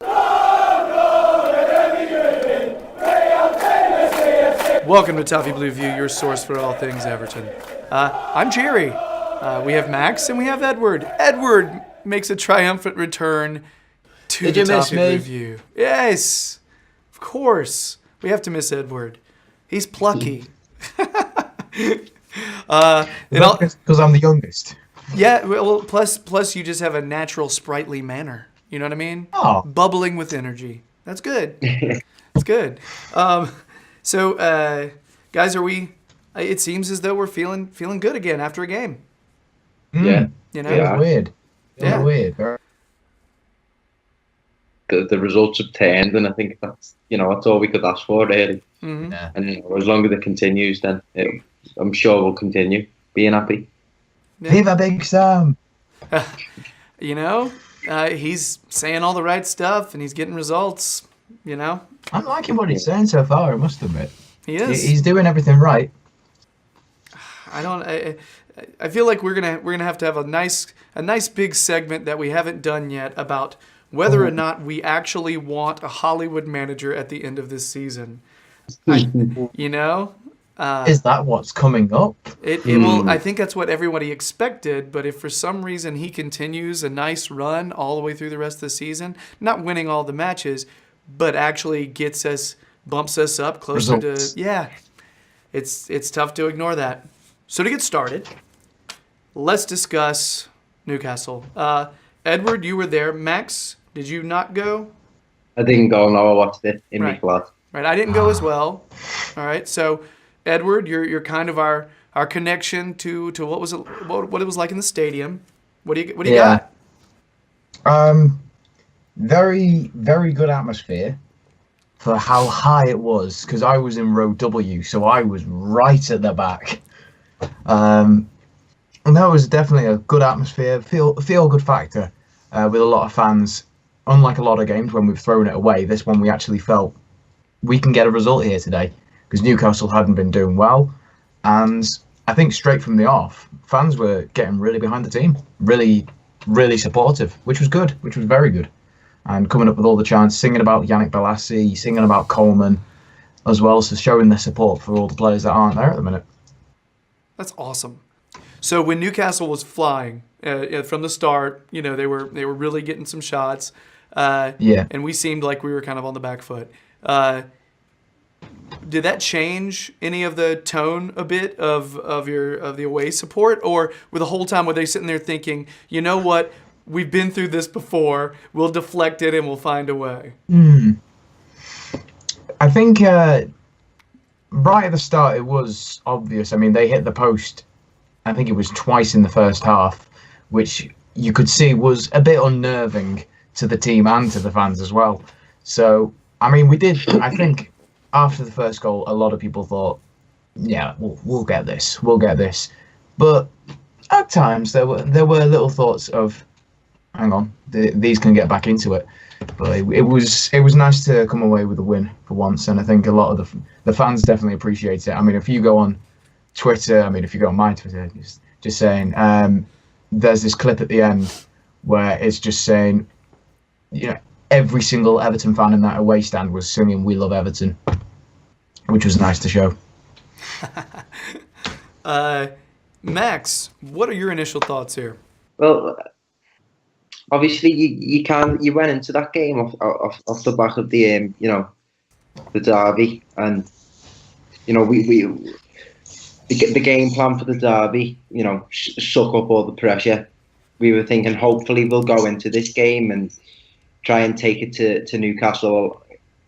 Welcome to Toffee Blue View, your source for all things Everton. I'm Gerry. We have Max and we have Edward. Edward makes a triumphant return to the Toffee Blue View. Yes, of course. We have to miss Edward. He's plucky. Because I'm the youngest. Yeah, well, plus you just have a natural sprightly manner. You know what I mean? Oh. Bubbling with energy. That's good. It's good. So, guys, are we? It seems as though we're feeling good again after a game. Yeah, You know, It was weird. Yeah. Weird. the results have turned, and I think that's all we could ask for, really. Mm-hmm. Yeah. And as long as it continues, then I'm sure we'll continue being happy. Yeah. Viva Big Sam. He's saying all the right stuff and he's getting results. I'm liking what he's saying so far, I must admit. He is. He's doing everything right. I feel like we're gonna have to have a nice big segment that we haven't done yet about whether or not we actually want a Hollywood manager at the end of this season. Is that what's coming up? It will. I think that's what everybody expected. But if for some reason he continues a nice run all the way through the rest of the season, not winning all the matches, but actually bumps us up closer Results. to it's tough to ignore that. So to get started, let's discuss Newcastle. Edward, you were there. Max, did you not go? I didn't go. No, I watched it in my Right. class. Right, I didn't go as well. All right, so Edward, you're kind of our connection to what it was like in the stadium. What do you got? Very, very good atmosphere for how high it was, because I was in row W, so I was right at the back. And that was definitely a good atmosphere, feel good factor with a lot of fans. Unlike a lot of games when we've thrown it away, this one we actually felt we can get a result here today, because Newcastle hadn't been doing well, and I think straight from the off, fans were getting really behind the team, really, really supportive, which was good, which was very good. And coming up with all the chants, singing about Yannick Bolasie, singing about Coleman, as well, so showing their support for all the players that aren't there at the minute. That's awesome. So when Newcastle was flying from the start, they were really getting some shots. And we seemed like we were kind of on the back foot. Did that change any of the tone a bit of the away support, or were the whole time were they sitting there thinking, you know what, we've been through this before, we'll deflect it and we'll find a way? I think right at the start it was obvious. I mean, they hit the post, I think it was twice in the first half, which you could see was a bit unnerving to the team and to the fans as well. So, I mean, I think after the first goal, a lot of people thought, yeah, we'll get this. But at times there were little thoughts of, hang on, these can get back into it. But it was nice to come away with a win for once, and I think a lot of the fans definitely appreciate it. I mean, if you go on Twitter, if you go on my Twitter, just saying, there's this clip at the end where it's just saying, every single Everton fan in that away stand was singing "We Love Everton," which was nice to show. Max, what are your initial thoughts here? Well, obviously you went into that game off the back of the the derby, and the game plan for the derby, suck up all the pressure. We were thinking hopefully we'll go into this game and try and take it to Newcastle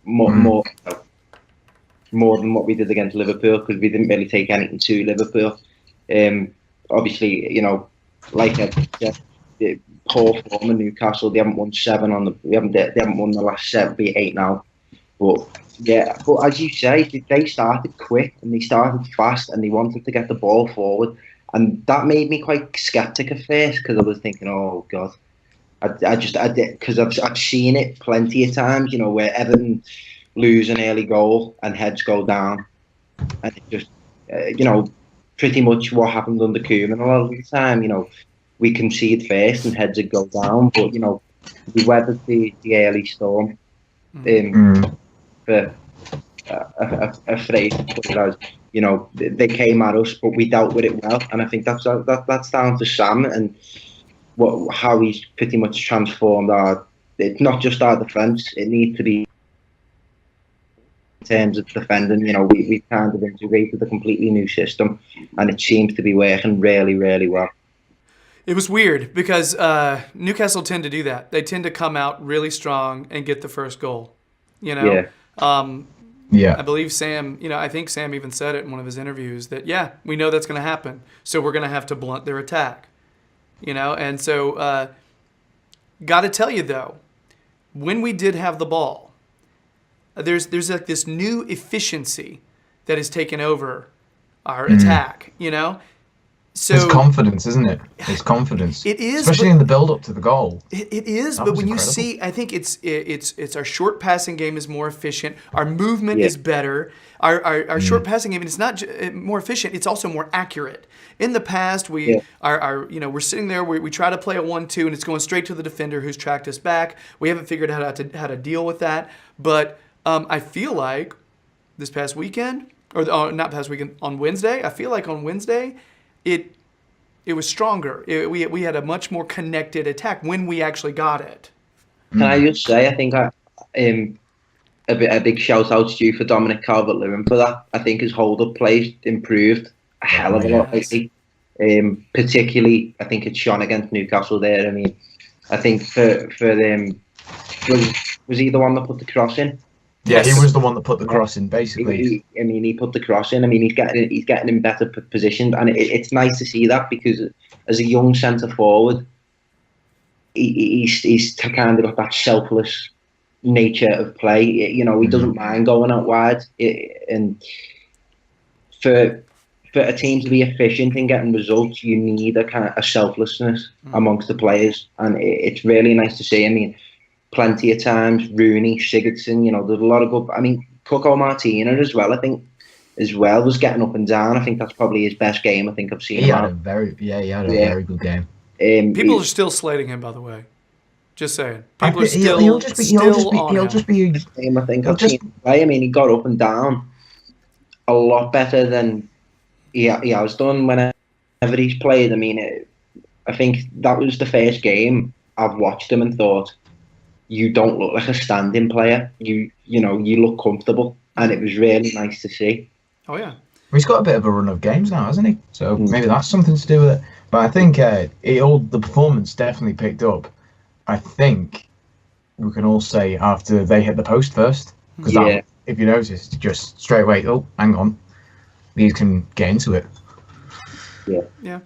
more than what we did against Liverpool, because we didn't really take anything to Liverpool. Obviously, like I said, poor form in Newcastle. They haven't won they haven't won the last 7, be 8 now. But as you say, they started quick and they started fast and they wanted to get the ball forward, and that made me quite sceptic at first, because I was thinking, oh God. I did, because I've seen it plenty of times, where Everton lose an early goal and heads go down, and it just, pretty much what happened under Koeman a lot of the time. We concede first and heads would go down, but We weathered the early storm. For a phrase, as they came at us, but we dealt with it well, and I think that's down to Sam and how he's pretty much transformed it's not just our defence; it needs to be in terms of defending. We've kind of integrated a completely new system, and it seems to be working really, really well. It was weird because Newcastle tend to do that. They tend to come out really strong and get the first goal. Yeah. I believe Sam, I think Sam even said it in one of his interviews that, we know that's going to happen. So we're going to have to blunt their attack. And so got to tell you, though, when we did have the ball, there's like this new efficiency that has taken over our attack, So it's confidence, isn't it? It's confidence. It is, especially in the build-up to the goal. It is, but when you see, I think it's our short passing game is more efficient. Our movement is better. Our short passing game, and it's not more efficient. It's also more accurate. In the past, we're sitting there. We try to play a 1-2, and it's going straight to the defender who's tracked us back. We haven't figured out how to deal with that. But I feel like this past weekend, or not past weekend, on Wednesday. I feel like on Wednesday, it was stronger. We had a much more connected attack when we actually got it. Can I just say, I think a big shout out to you for Dominic Calvert-Lewin for that. I think his hold-up play improved a hell of a lot lately. Particularly, I think it's shone against Newcastle there. I mean, I think for them, was he the one that put the cross in? Yeah, he was the one that put the cross in, basically. He put the cross in. I mean, he's getting in better position, and it's nice to see that because as a young centre forward, he's kind of got that selfless nature of play. He doesn't mind going out wide, and for a team to be efficient in getting results, you need a kind of a selflessness amongst the players, and it's really nice to see. I mean, plenty of times, Rooney, Sigurdsson, there's a lot of good. I mean, Coco Martina as well. I think was getting up and down. I think that's probably his best game I think I've seen. He had a very good game. People are still slating him, by the way. Just saying. People are he'll just be game I think I've seen him play. I mean, he got up and down a lot better than he has done whenever he's played. I mean, I think that was the first game I've watched him and thought, you don't look like a standing player. You look comfortable, and it was really nice to see. Oh yeah, he's got a bit of a run of games now, hasn't he? So maybe that's something to do with it. But I think the performance definitely picked up. I think we can all say after they hit the post first, because if you notice, just straight away. Oh, hang on, these can get into it. Yeah.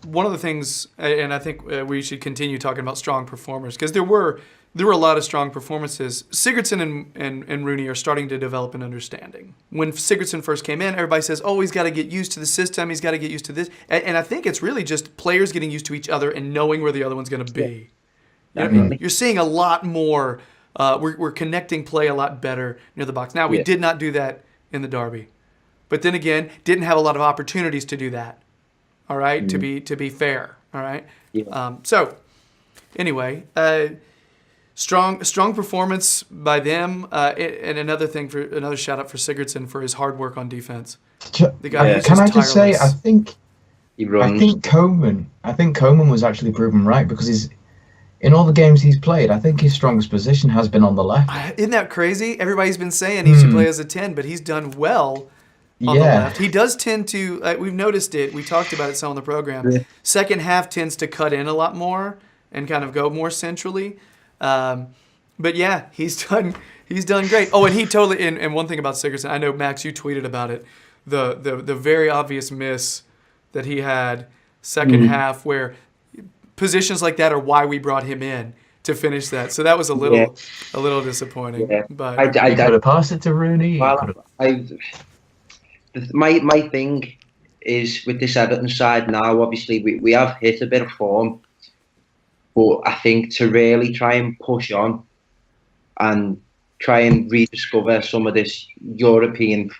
One of the things, and I think we should continue talking about strong performers, because there were a lot of strong performances. Sigurdsson and Rooney are starting to develop an understanding. When Sigurdsson first came in, everybody says, he's got to get used to the system, he's got to get used to this. And I think it's really just players getting used to each other and knowing where the other one's going to be. You're seeing a lot more, we're connecting play a lot better near the box. Now, we did not do that in the derby. But then again, didn't have a lot of opportunities to do that. All right, to be fair. All right. Yeah. So, anyway, strong performance by them, and another shout out for Sigurdsson for his hard work on defense. The guy can I just say, I think Coman was actually proven right because in all the games he's played, I think his strongest position has been on the left. Isn't that crazy? Everybody's been saying he should play as a 10, but he's done well on the left. He does tend to, we've noticed it, we talked about it some on the program, second half tends to cut in a lot more and kind of go more centrally. But yeah, he's done great. Oh, and he totally, and one thing about Sigurdsson, I know, Max, you tweeted about it, the very obvious miss that he had second half where positions like that are why we brought him in to finish that. So that was a little disappointing. Yeah. But I could have passed it to Rooney. My thing is with this Everton side now, obviously we have hit a bit of form, but I think to really try and push on and try and rediscover some of this European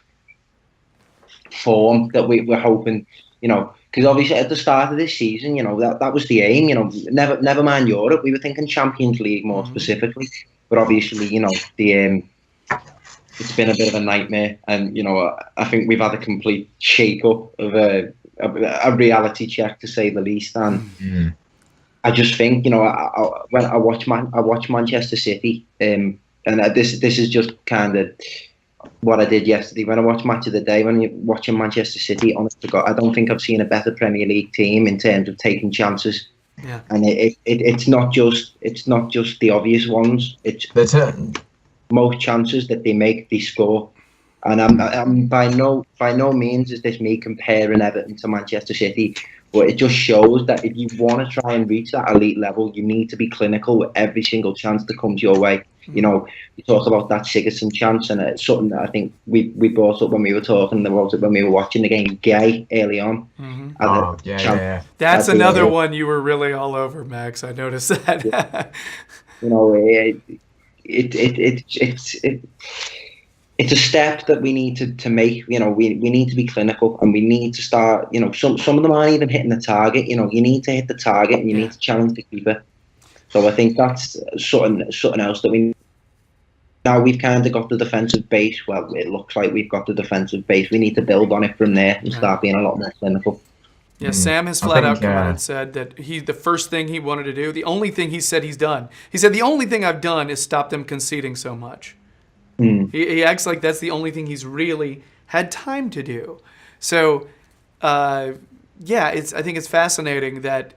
form that we're hoping, Because obviously at the start of this season, that was the aim. Never mind Europe. We were thinking Champions League more specifically. But obviously, the it's been a bit of a nightmare, and I think we've had a complete shake-up of a reality check, to say the least. And I just think, when I watch Manchester City, and this is just kind of what I did yesterday. When I watched Match of the Day, when you're watching Manchester City, honest to God, I don't think I've seen a better Premier League team in terms of taking chances. Yeah. And it's not just the obvious ones. It's most chances that they make, they score. And I'm by no means is this me comparing Everton to Manchester City, but it just shows that if you want to try and reach that elite level, you need to be clinical with every single chance that comes your way. We talk about that Sigurdsson chance, and it's something that I think we brought up when we were talking about it when we were watching the game. Gay early on. Yeah. That's another one you were really all over, Max. I noticed that. It's a step that we need to make. We need to be clinical, and we need to start. Some of them aren't even hitting the target. You need to hit the target, and you need to challenge the keeper. So I think that's something else that now we've kind of got the defensive base. Well, it looks like we've got the defensive base. We need to build on it from there and start being a lot more clinical. Yeah, Sam has flat out come out and said that the first thing he wanted to do, the only thing he said he's done. He said, the only thing I've done is stop them conceding so much. He acts like that's the only thing he's really had time to do. So, I think it's fascinating that,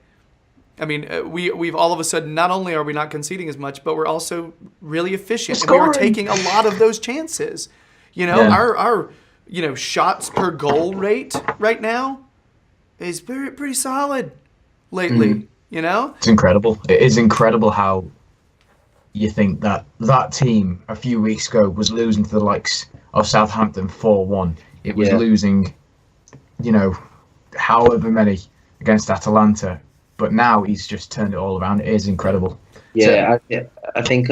we've all of a sudden, not only are we not conceding as much, but we're also really efficient. And we are taking a lot of those chances. Our shots per goal rate right now is pretty solid lately. It's incredible. It is incredible how you think that team a few weeks ago was losing to the likes of Southampton 4-1. It was losing, however many against Atalanta. But now he's just turned it all around. It is incredible. Yeah, I think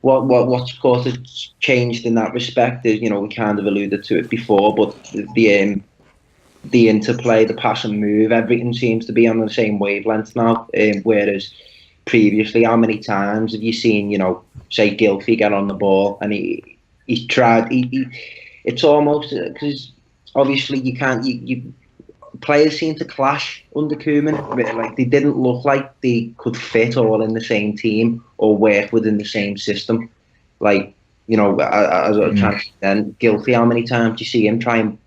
what's caused it changed in that respect is, we kind of alluded to it before, but the interplay, the pass and move, everything seems to be on the same wavelength now. Whereas previously, how many times have you seen, say Gylfi get on the ball and he's tried. It's almost because obviously you can't. Players seem to clash under Koeman. Like they didn't look like they could fit all in the same team or work within the same system. Like as a chance then Gylfi, how many times do you see him try and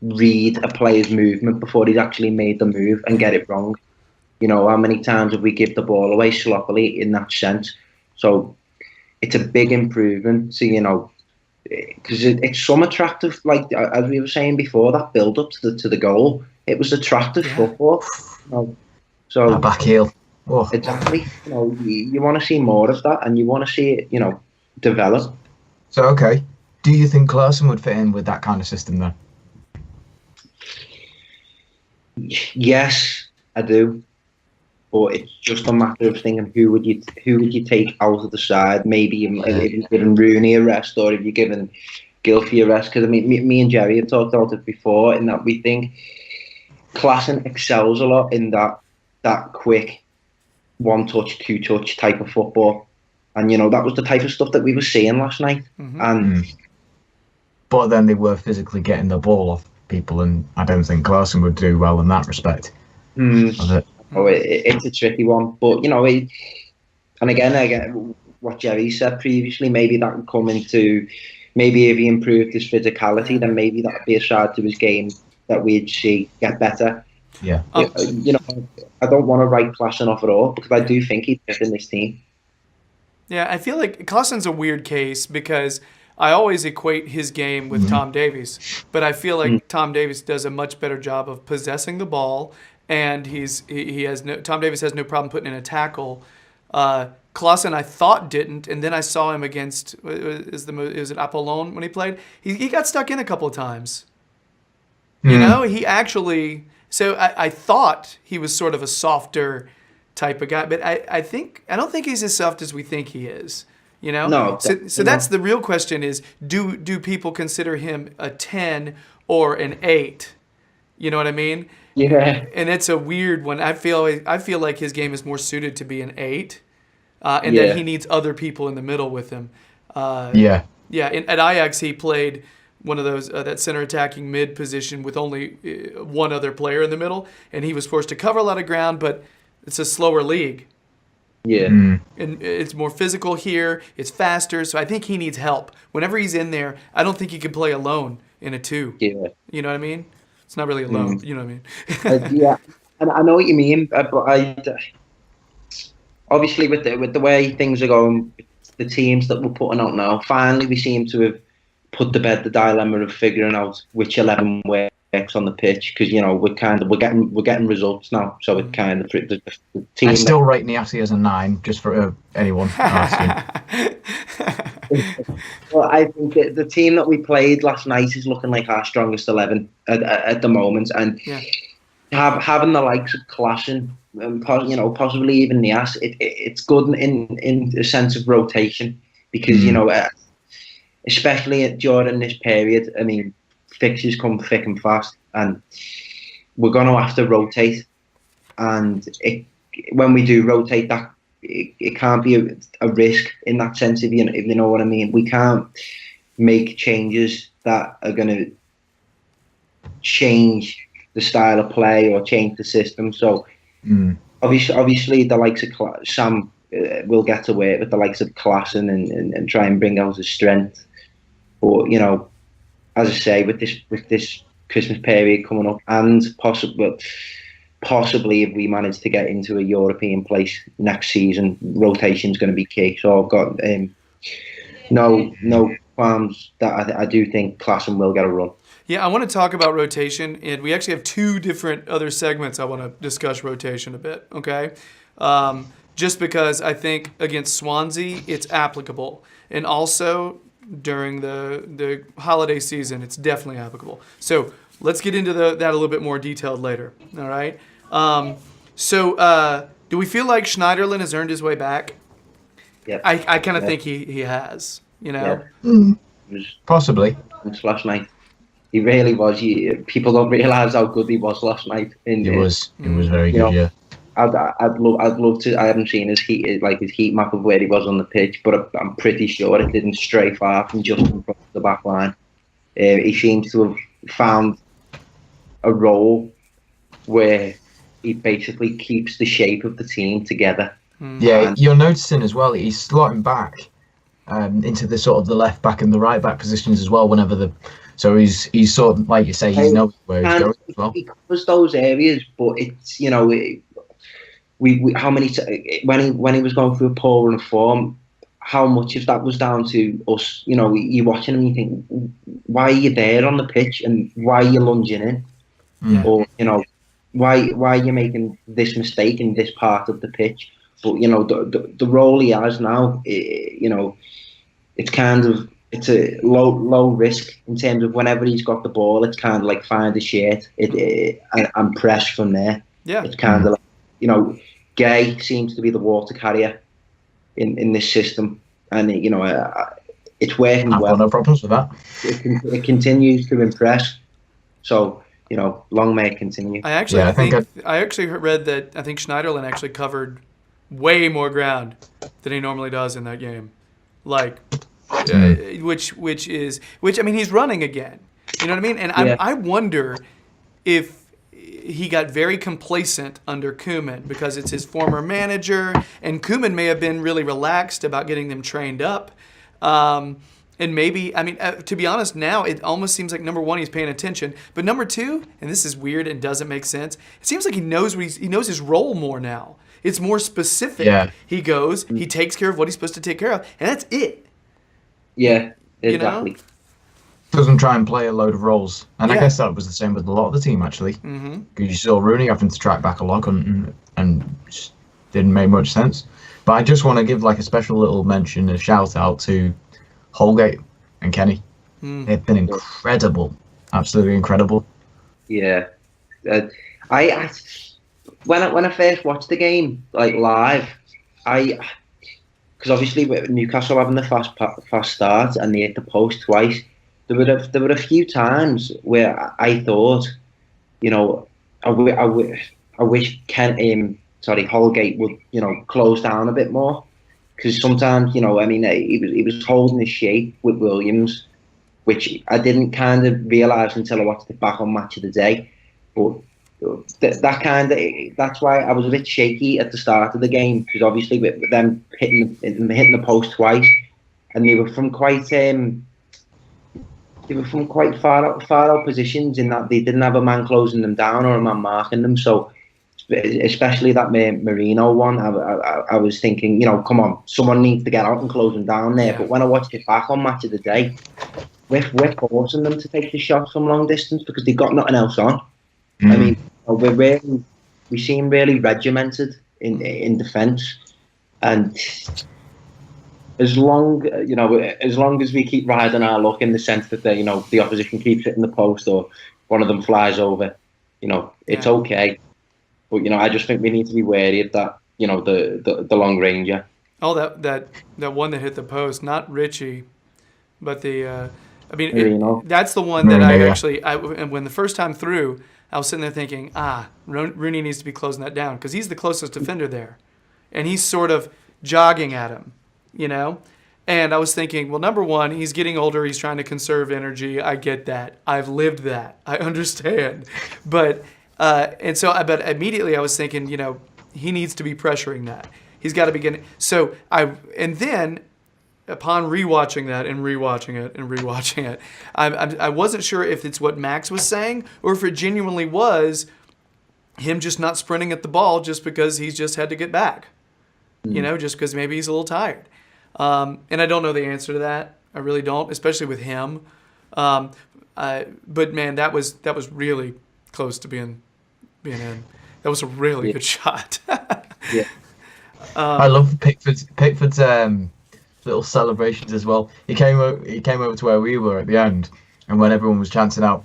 read a player's movement before he's actually made the move and get it wrong? How many times have we give the ball away sloppily in that sense? So it's a big improvement. So because it's some attractive, like as we were saying before, that build up to the goal. It was attractive football. So a back heel. Oh. Exactly. You want to see more of that, and you want to see it, develop. So okay, do you think Klaassen would fit in with that kind of system then? Yes, I do. But it's just a matter of thinking who would you take out of the side? Maybe if you're giving Rooney a rest, or if you're giving Gylfi a rest. Because me and Gerry have talked about it before, in that we think Klaassen excels a lot in that quick one touch, two touch type of football, and that was the type of stuff that we were seeing last night. But then they were physically getting the ball off people, and I don't think Klaassen would do well in that respect. It's a tricky one, but and again, what Gerry said previously, maybe that would come into, maybe if he improved his physicality, then maybe that would be a side to his game that we'd see get better. Yeah. I don't want to write Klaassen off at all, because I do think he'd fit in this team. Yeah, I feel like Klaassen's a weird case because I always equate his game with Tom Davies, but I feel like Tom Davies does a much better job of possessing the ball. And Tom Davies has no problem putting in a tackle. Klaassen, I thought, didn't, and then I saw him against is it Apollon when he played? He got stuck in a couple of times. He actually. So I thought he was sort of a softer type of guy, but I don't think he's as soft as we think he is. No. So that's the real question: is do people consider him a 10 or an 8? You know what I mean? Yeah. And it's a weird one. I feel like his game is more suited to be an 8, and Yeah. that he needs other people in the middle with him. Yeah. Yeah. At Ajax, he played one of those that center attacking mid position with only one other player in the middle, and he was forced to cover a lot of ground. But it's a slower league. Yeah. And it's more physical here. It's faster, so I think he needs help. Whenever he's in there, I don't think he can play alone in a 2. Yeah. You know what I mean? It's not really alone. You know what I mean? Yeah, and I know what you mean, but obviously with the way things are going, the teams that we're putting out now, finally we seem to have put to bed the dilemma of figuring out which 11 works on the pitch, because we're getting results now, so it kind of the team. I still rate Niasse as a 9, just for anyone asking. Well, I think that the team that we played last night is looking like our strongest 11 at the moment, and having the likes of Klassen and possibly even Niasse, it's good in a sense of rotation, because especially during this period, I mean, fixtures come thick and fast, and we're going to have to rotate. And when we do rotate, that it can't be a risk in that sense, if you know what I mean. We can't make changes that are going to change the style of play or change the system. So obviously the likes of Sam will get to work with the likes of Klassen and try and bring out his strength. But as I say, with this Christmas period coming up, and possibly if we manage to get into a European place next season, rotation's going to be key. So I've got no qualms that I do think Klassen will get a run. Yeah, I want to talk about rotation, and we actually have 2 different other segments I want to discuss rotation a bit, okay? Just because I think against Swansea, it's applicable. And also during the holiday season, it's definitely applicable. So let's get into that a little bit more detailed later, all right? Do we feel like Schneiderlin has earned his way back? Yeah. I kind of think he has, Yeah. Possibly. Last night. He really was. People don't realise how good he was last night. He was very good, yeah. I'd love to. I haven't seen his heat map of where he was on the pitch, but I'm pretty sure it didn't stray far from just in front of the back line. He seems to have found a role where he basically keeps the shape of the team together. Yeah, you're noticing as well, he's slotting back into the sort of the left back and the right back positions as well. So he's sort of, like you say, he knows where he's going as well. He covers those areas, but it's we how many when he was going through a poor run of form, how much of that was down to us? You're watching him, and you think, why are you there on the pitch, and why are you lunging in, or why are you making this mistake in this part of the pitch? But the role he has now, it's kind of. It's a low risk in terms of whenever he's got the ball, it's kind of like find a shirt and press from there. Yeah. It's kind of like, Gay seems to be the water carrier in this system, and it's working well. I've got no problems with that. It continues to impress. So long may it continue. I actually read that I think Schneiderlin actually covered way more ground than he normally does in that game, which I mean, he's running again. You know what I mean? And I wonder if he got very complacent under Koeman because it's his former manager, and Koeman may have been really relaxed about getting them trained up. And maybe, I mean, to be honest, now it almost seems like, number one, he's paying attention, but number two, and this is weird and doesn't make sense, it seems like he knows his role more now. It's more specific. Yeah. He goes, he takes care of what he's supposed to take care of, and that's it. Yeah, exactly. Doesn't try and play a load of roles. And I guess that was the same with a lot of the team, actually. Because you saw Rooney having to track back a lot and just didn't make much sense. But I just want to give a special little mention, a shout out to Holgate and Kenny. They've been incredible. Absolutely incredible. Yeah. I when I first watched the game live, because obviously with Newcastle having the fast start and they hit the post twice, there were a few times where I thought you know, I wish Holgate would, close down a bit more, because sometimes, I mean, he was holding his shape with Williams, which I didn't kind of realise until I watched it back on Match of the Day. But that's why I was a bit shaky at the start of the game, because obviously with them hitting the post twice, and they were from quite far out positions, in that they didn't have a man closing them down or a man marking them. So especially that Marino one, I was thinking, come on, someone needs to get out and close them down there. Yeah. But when I watched it back on Match of the Day, we're forcing them to take the shots from long distance because they've got nothing else on. I mean, we seem really regimented in defence, and as long as we keep riding our luck in the sense that the opposition keeps hitting the post or one of them flies over, it's okay. But I just think we need to be wary of that. The long ranger. Oh, that one that hit the post, not Richie, but the. That's the one that and when the first time through, I was sitting there thinking, Rooney needs to be closing that down because he's the closest defender there, and he's sort of jogging at him, And I was thinking, well, number one, he's getting older. He's trying to conserve energy. I get that. I've lived that. I understand. But but immediately I was thinking, he needs to be pressuring that. He's got to be getting. So then upon rewatching that and rewatching it, I wasn't sure if it's what Max was saying or if it genuinely was him just not sprinting at the ball just because he's just had to get back. Just because maybe he's a little tired. And I don't know the answer to that. I really don't, especially with him. But man, that was really close to being in. That was a really good shot. Yeah. I love Pickford's little celebrations as well. He came over to where we were at the end, and when everyone was chanting out,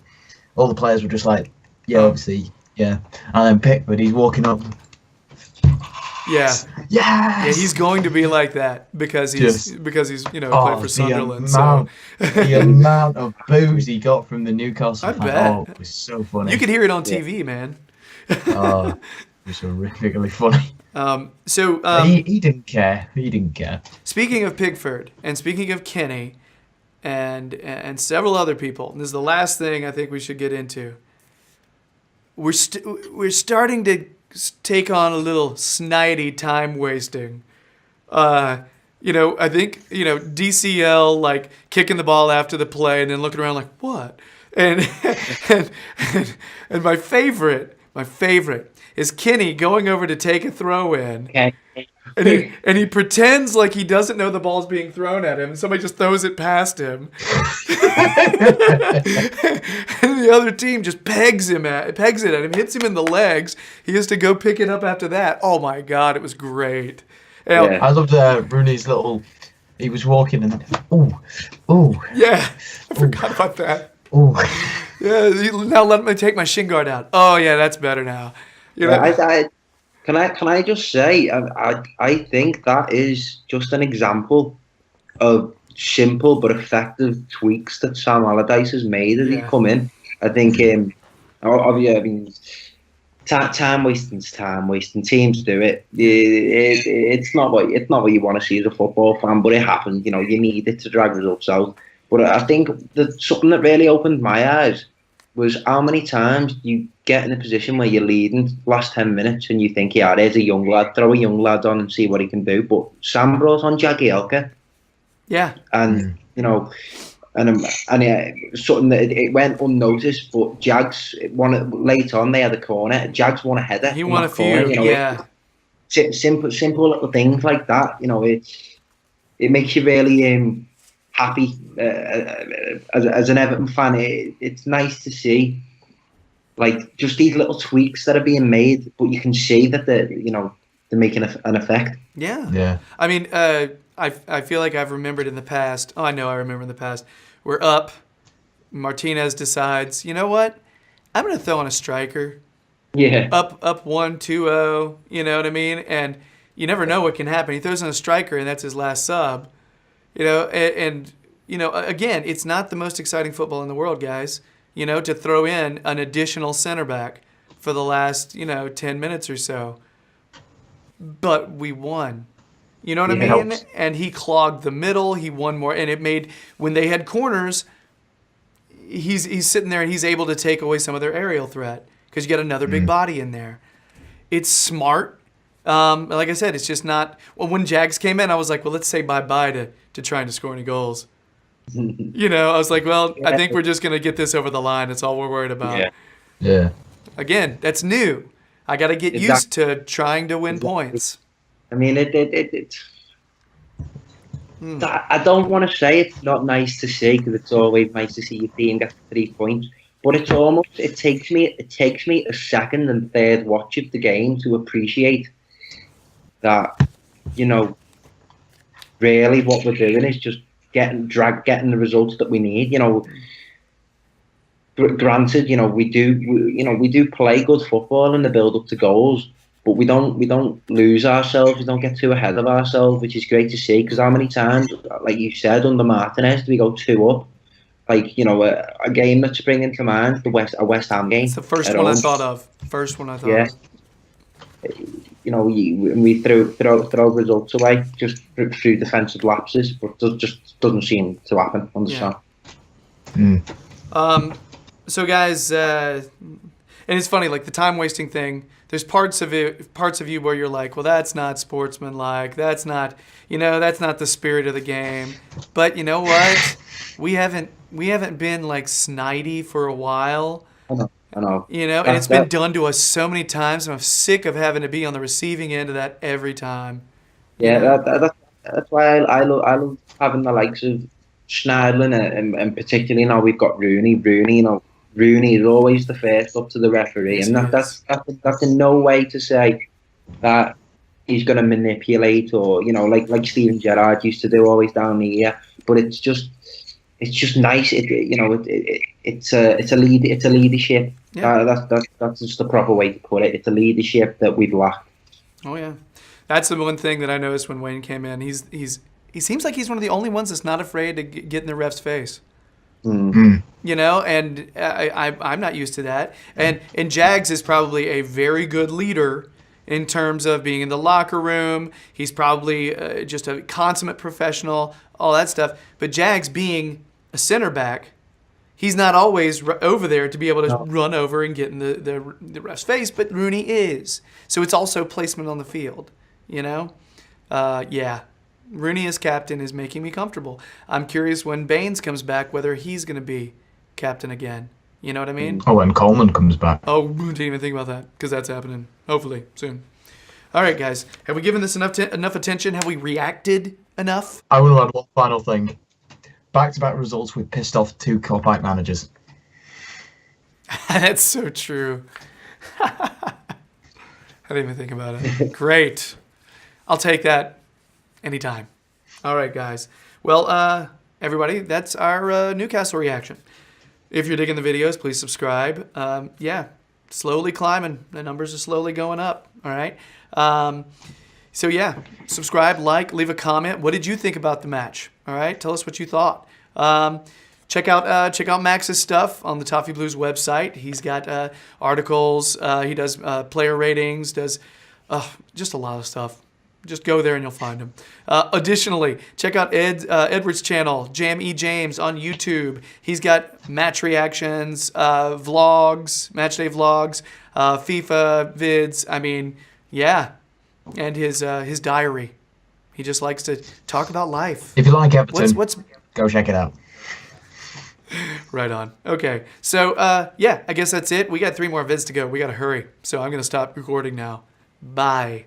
all the players were just like, "Yeah, obviously, yeah." And then Pickford, he's walking up. Yeah. Yes. Yeah, he's going to be like that because he's played for Sunderland. The amount of boos he got from the Newcastle fan. Bet. Oh, it was so funny. You could hear it on TV, man. It was horrifically funny. He didn't care. He didn't care. Speaking of Pickford and speaking of Kenny and several other people, and this is the last thing I think we should get into. We're starting to take on a little snidey time wasting. I think, DCL like kicking the ball after the play and then looking around like, what? And my favorite is Kenny going over to take a throw in. Okay. And he pretends like he doesn't know the ball's being thrown at him, and somebody just throws it past him. And the other team just pegs it at him, hits him in the legs. He has to go pick it up after that. Oh my God, it was great. Yeah. I loved Rooney's little. He was walking and ooh. Yeah, I forgot about that. Ooh. Yeah, now let me take my shin guard out. Oh yeah, that's better now. Can I just say, I think that is just an example of simple but effective tweaks that Sam Allardyce has made as he come in. I think, time wasting's time wasting. Teams do it. It's not what you want to see as a football fan, but it happens. You need it to drag results out. But I think that something that really opened my eyes was how many times you get in a position where you're leading last 10 minutes and you think, yeah, there's a young lad, throw a young lad on and see what he can do. But Sam brought on Jagielka. Yeah. And, something that it went unnoticed, but Jags, later on, they had a corner. Jags won a header. He won a few, yeah. Simple little things like that, it makes you really happy as an Everton fan. It's nice to see, like, just these little tweaks that are being made, but you can see that they're making an effect. Yeah. I mean, I feel like I've remembered in the past. Oh, I know I remember in the past. We're up. Martinez decides, you know what? I'm going to throw on a striker. Yeah. Up 1-2-0. You know what I mean? And you never know what can happen. He throws on a striker, and that's his last sub. Again, it's not the most exciting football in the world, guys. to throw in an additional center back for the last, 10 minutes or so. But we won. You know what I mean? helps. And he clogged the middle. He won more. And it made, when they had corners, he's sitting there and he's able to take away some of their aerial threat because you got another big body in there. It's smart. Like I said, it's just not. Well, when Jags came in, I was like, well, let's say bye-bye to trying to score any goals. I was like, well, I think we're just going to get this over the line. That's all we're worried about. Yeah. Again, that's new. I got to get used to trying to win points. I mean, I don't want to say it's not nice to see because it's always nice to see your team get 3 points. But it takes me a second and third watch of the game to appreciate that, really what we're doing is just getting the results that we need. Granted, we do play good football in the build up to goals, but we don't lose ourselves. We don't get too ahead of ourselves, which is great to see. Because how many times, like you said, under Martinez, do we go 2 up? Like, a game that's springing to mind, a West Ham game. It's the first one I thought of. Yeah. We throw results away just through defensive lapses, but it just doesn't seem to happen. Understand? Mm. So guys, and it's funny, like the time wasting thing. There's parts of you where you're like, well, that's not sportsmanlike. That's not, that's not the spirit of the game. But you know what? We haven't been like snidey for a while. I know. And it's been done to us so many times, and I'm sick of having to be on the receiving end of that every time. Yeah, that's why I love having the likes of Schneiderlin and particularly now we've got Rooney. Rooney is always the first up to the referee, and that's in no way to say that he's going to manipulate or like Steven Gerrard used to do, always down the ear. But it's just nice. It's a leadership. Yeah. That's just the proper way to put it. It's a leadership that we've lacked. Oh yeah, that's the one thing that I noticed when Wayne came in. He seems like he's one of the only ones that's not afraid to get in the ref's face. Mm-hmm. And I'm not used to that. And Jags is probably a very good leader in terms of being in the locker room. He's probably just a consummate professional, all that stuff. But Jags being a center back, he's not always over there to be able to run over and get in the ref's face, but Rooney is. So it's also placement on the field, Yeah. Rooney as captain is making me comfortable. I'm curious when Baines comes back whether he's going to be captain again. You know what I mean? Oh, when Coleman comes back. Oh, didn't even think about that because that's happening hopefully soon. All right, guys. Have we given this enough attention? Have we reacted enough? I want to add one final thing. Back-to-back results with pissed off 2 Cop-Out managers. That's so true. I didn't even think about it. Great. I'll take that anytime. All right, guys. Well, everybody, that's our Newcastle reaction. If you're digging the videos, please subscribe. Slowly climbing. The numbers are slowly going up. All right. So yeah, subscribe, like, leave a comment. What did you think about the match? All right, tell us what you thought. Check out Max's stuff on the Toffee Blues website. He's got articles. He does player ratings. Does just a lot of stuff. Just go there and you'll find him. Additionally, check out Edward's channel, Jam E. James, on YouTube. He's got match reactions, vlogs, match day vlogs, FIFA vids. I mean, yeah, and his diary. He just likes to talk about life. If you like Everton, what's go check it out. Right on. Okay, so I guess that's it. We got 3 more vids to go. We got to hurry. So I'm gonna stop recording now. Bye.